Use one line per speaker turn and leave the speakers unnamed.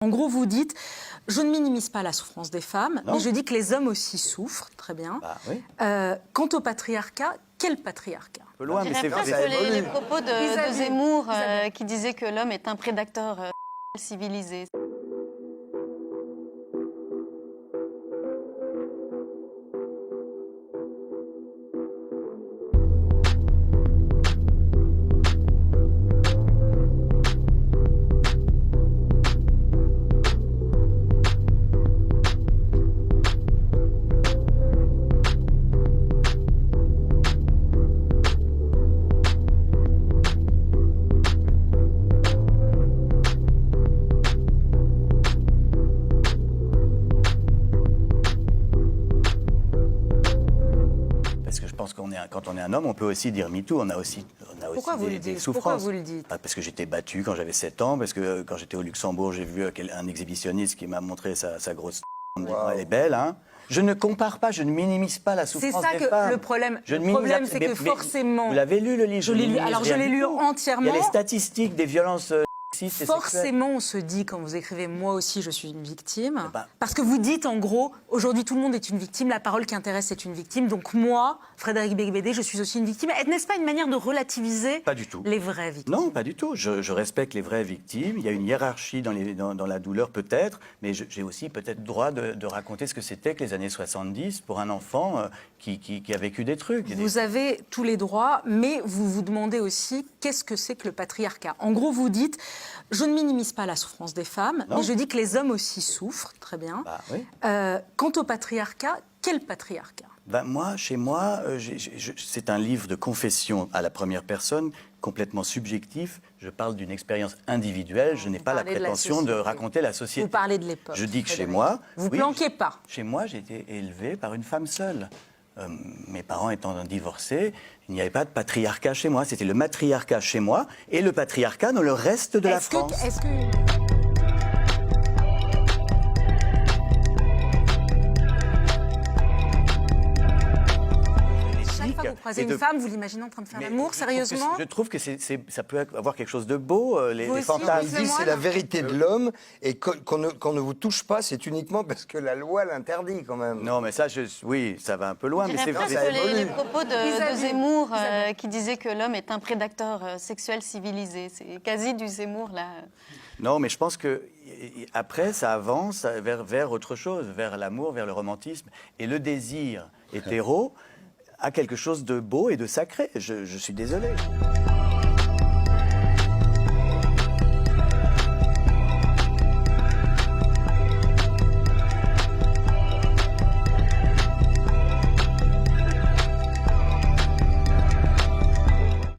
En gros, vous dites, je ne minimise pas la souffrance des femmes, mais je dis que les hommes aussi souffrent, très bien.
Bah, oui.
Quant au patriarcat, quel patriarcat?
Un peu loin, mais c'est
presque
vrai.
les propos de
Isabelle,
Zemmour
Isabelle.
qui disait que l'homme est un prédateur civilisé.
Parce que je pense quand on est un homme, on peut aussi dire MeToo. On a aussi
Pourquoi vous le
des
dites?
souffrances.
Pourquoi vous le dites?
Parce que j'étais battu quand j'avais 7 ans, parce que quand j'étais au Luxembourg, j'ai vu un exhibitionniste qui m'a montré sa grosse en me disant, elle est belle, hein. Je ne compare pas, je ne minimise pas la
C'est
souffrance
ça
des
que
femmes.
le problème.
Je ne
Le
minimise
problème,
pas-
c'est que
mais
forcément.
Vous l'avez lu le livre?
Je l'ai lu. Alors je l'ai lu entièrement.
Il y a les statistiques des violences sexistes et sexuelles.
Forcément, on se dit, quand vous écrivez « moi aussi, je suis une victime
ben-
parce que vous dites, en gros, aujourd'hui, tout le monde est une victime, la parole qui intéresse est une victime, donc moi, Frédéric Beigbeder, je suis aussi une victime. N'est-ce pas une manière de relativiser
Pas du tout.
les vraies victimes?
Non, pas du tout. Je respecte les vraies victimes. Il y a une hiérarchie dans la douleur, peut-être, mais j'ai aussi peut-être droit de raconter ce que c'était que les années 70 pour un enfant qui a vécu des trucs.
Vous avez tous les droits, mais vous vous demandez aussi qu'est-ce que c'est que le patriarcat. En gros, vous dites, je ne minimise pas la souffrance des femmes, mais je dis que les hommes aussi souffrent, très bien.
Bah, oui.
Quant au patriarcat, quel patriarcat?
Ben moi, chez moi, c'est un livre de confession à la première personne, complètement subjectif. Je parle d'une expérience individuelle. Je n'ai pas la
parlez de la
prétention de
société.
raconter la société.
Vous parlez de l'époque.
Je dis que chez
Frédéric.
moi...
Vous
oui,
planquez pas.
Chez moi, j'ai été élevé par une femme seule. Mes parents étant divorcés, il n'y avait pas de patriarcat chez moi. C'était le matriarcat chez moi et le patriarcat dans le reste de la France.
Est-ce que... Chaque fois que vous croisez une femme, vous l'imaginez en train de faire
Mais
l'amour, sérieusement?
Je trouve que ça peut avoir quelque chose de beau, les
Vous aussi,
fantasmes.
vous
Il dit c'est la vérité de l'homme et qu'on ne vous touche pas, c'est uniquement parce que la loi l'interdit quand même.
Non, mais ça, oui, ça va un peu loin, mais c'est
presque
vrai.
les propos de
Isabelle,
Zemmour
Isabelle.
qui disait que l'homme est un prédateur sexuel civilisé. C'est quasi du Zemmour, là.
Non, mais je pense que après, ça avance vers autre chose, vers l'amour, vers le romantisme. Et le désir hétéro a quelque chose de beau et de sacré. Je suis désolé.